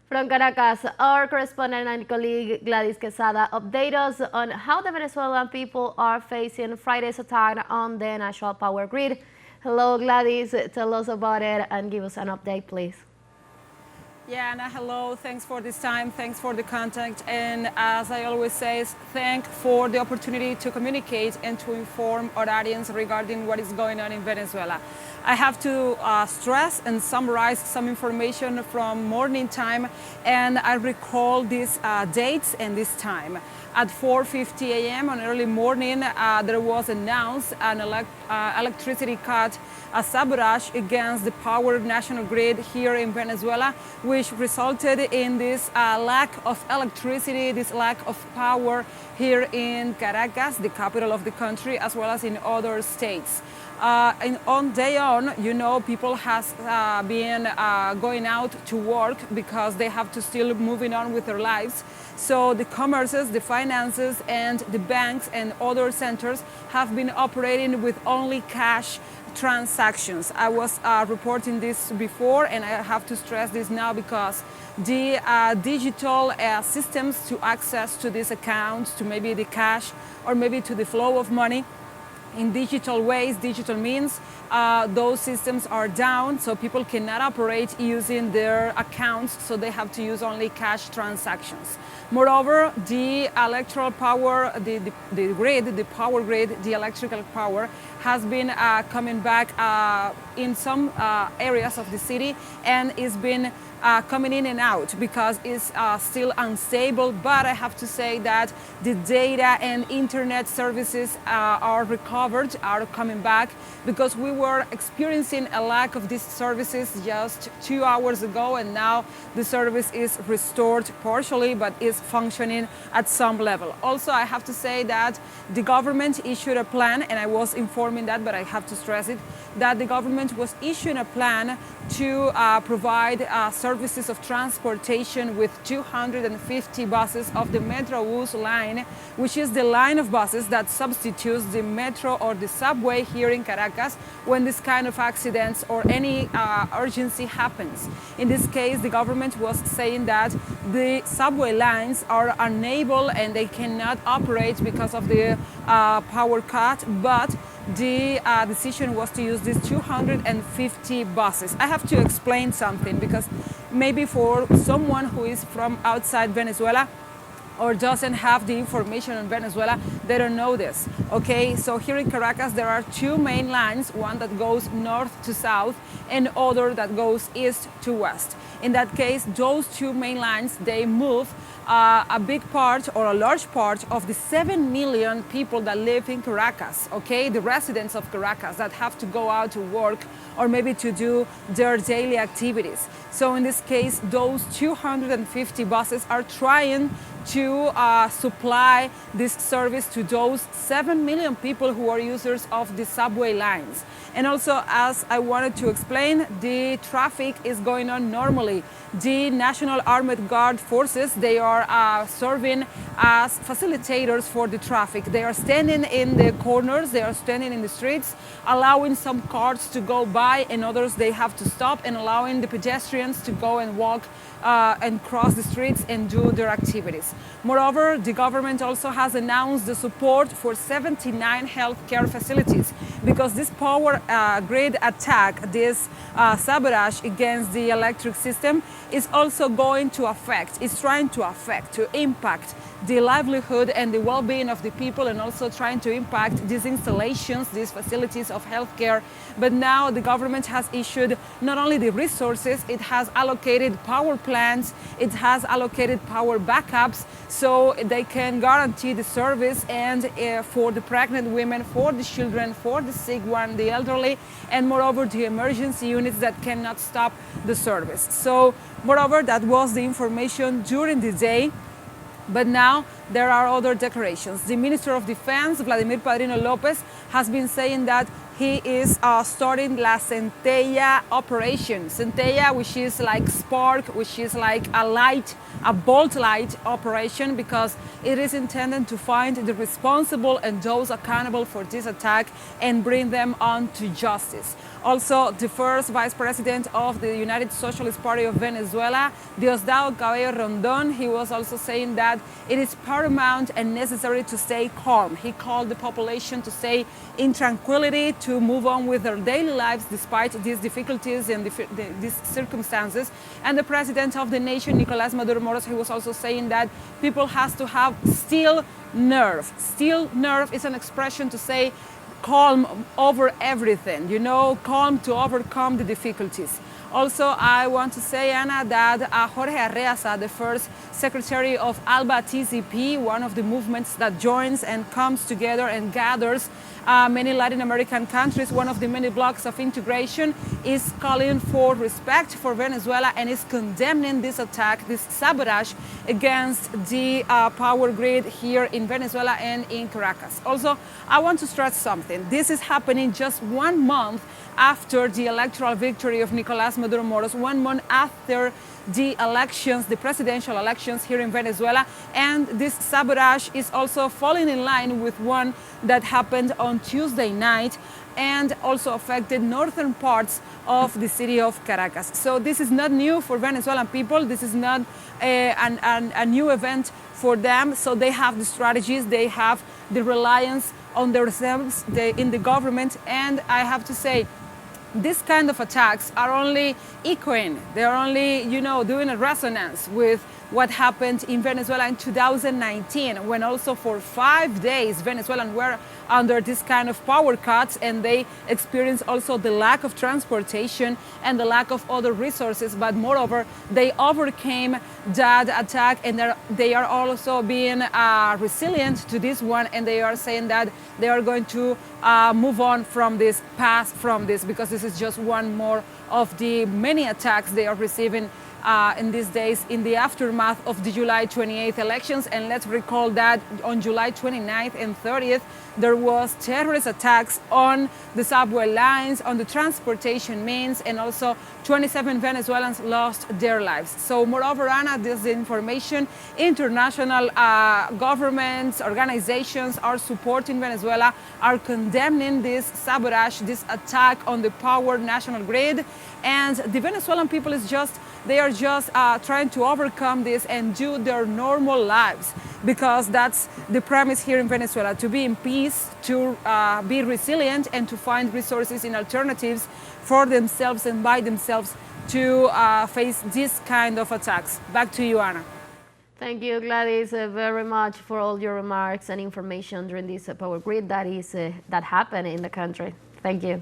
From Caracas, our correspondent and colleague Gladys Quesada updates us on how the Venezuelan people are facing Friday's attack on the national power grid. Hello, Gladys. Tell us about it and give us an update, please. Yeah, Anna, hello. Thanks for this time. Thanks for the contact. And as I always say, thank for the opportunity to communicate and to inform our audience regarding what is going on in Venezuela. I have to stress and summarize some information from morning time, and I recall these dates and this time. At 4:50 a.m. on early morning, there was announced an electricity cut, a sabotage against the power national grid here in Venezuela, which resulted in this lack of electricity, this lack of power here in Caracas, the capital of the country, as well as in other states. And on day on, you know, people has been going out to work because they have to still moving on with their lives. So the commerces, the finances, and the banks and other centers have been operating with only cash transactions. I was reporting this before, and I have to stress this now because the digital systems to access to these accounts, to maybe the cash or maybe to the flow of money in digital ways, digital means, those systems are down, so people cannot operate using their accounts, so they have to use only cash transactions. Moreover, the electrical power, the grid, the power grid, the electrical power has been coming back in some areas of the city, and it's been coming in and out because it's still unstable. But I have to say that the data and internet services are recovered, are coming back, because we were experiencing a lack of these services just 2 hours ago, and now the service is restored partially, but is functioning at some level. Also, I have to say that the government issued a plan, and I was informing that, but I have to stress it, that the government was issuing a plan to provide services of transportation with 250 buses of the Metrobus line, which is the line of buses that substitutes the metro or the subway here in Caracas when this kind of accidents or any urgency happens. In this case, the government was saying that the subway lines are unable and they cannot operate because of the power cut, but the decision was to use these 250 buses. I have to explain something, because maybe for someone who is from outside Venezuela or doesn't have the information on Venezuela, they don't know this. Okay, so here in Caracas there are two main lines, one that goes north to south and other that goes east to west. In that case, those two main lines, they move a big part or a large part of the 7 million people that live in Caracas, okay, the residents of Caracas that have to go out to work or maybe to do their daily activities. So in this case, those 250 buses are trying to supply this service to those 7 million people who are users of the subway lines. And also, as I wanted to explain, the traffic is going on normally. The National Armed Guard forces, they are serving as facilitators for the traffic. They are standing in the corners, they are standing in the streets, allowing some cars to go by, and others they have to stop, and allowing the pedestrians to go and walk and cross the streets and do their activities. Moreover, the government also has announced the support for 79 healthcare facilities, because this power grid attack, this sabotage against the electric system is also going to affect, is trying to affect, to impact the livelihood and the well-being of the people, and also trying to impact these installations, these facilities of healthcare. But now the government has issued not only the resources, it has allocated power plants, it has allocated power backups, so they can guarantee the service, and for the pregnant women, for the children, for the sick one, the elderly, and moreover the emergency units that cannot stop the service. So moreover, that was the information during the day. But now there are other declarations. The Minister of Defense, Vladimir Padrino Lopez, has been saying that he is starting La Centella operation. Centella, which is like spark, which is like a light, a bolt light operation, because it is intended to find the responsible and those accountable for this attack and bring them on to justice. Also, the first vice president of the United Socialist Party of Venezuela, Diosdado Cabello Rondon, he was also saying that it is paramount and necessary to stay calm. He called the population to stay in tranquility, to move on with their daily lives despite these difficulties and these circumstances. And the president of the nation, Nicolás Maduro Moros, he was also saying that people has to have still nerve. Still nerve is an expression to say calm over everything, you know, calm to overcome the difficulties. Also, I want to say, Ana, that Jorge Arreaza, the first secretary of ALBA TCP, one of the movements that joins and comes together and gathers many Latin American countries, one of the many blocks of integration, is calling for respect for Venezuela and is condemning this attack, this sabotage against the power grid here in Venezuela and in Caracas. Also, I want to stress something. This is happening just 1 month after the electoral victory of Nicolás Maduro Moros, 1 month after the elections, the presidential elections here in Venezuela, and this sabotage is also falling in line with one that happened on Tuesday night and also affected northern parts of the city of Caracas. So this is not new for Venezuelan people. This is not a new event for them. So they have the strategies, they have the reliance on themselves in the government, and I have to say, this kind of attacks are only echoing, they're only, you know, doing a resonance with what happened in Venezuela in 2019, when also for 5 days Venezuelans were under this kind of power cuts, and they experienced also the lack of transportation and the lack of other resources. But moreover, they overcame that attack, and they are also being resilient to this one, and they are saying that they are going to move on from this, pass from this, because this is just one more of the many attacks they are receiving in these days in the aftermath of the July 28th elections. And let's recall that on July 29th and 30th, there was terrorist attacks on the subway lines, on the transportation means, and also 27 Venezuelans lost their lives. So moreover, Ana, this is the information. International governments, organizations are supporting Venezuela, are condemning this sabotage, this attack on the power national grid. And the Venezuelan people is just, they are just trying to overcome this and do their normal lives, because that's the premise here in Venezuela, to be in peace, to be resilient, and to find resources and alternatives for themselves and by themselves to face this kind of attacks. Back to you, Ana. Thank you, Gladys, very much for all your remarks and information during this power grid that happened in the country. Thank you.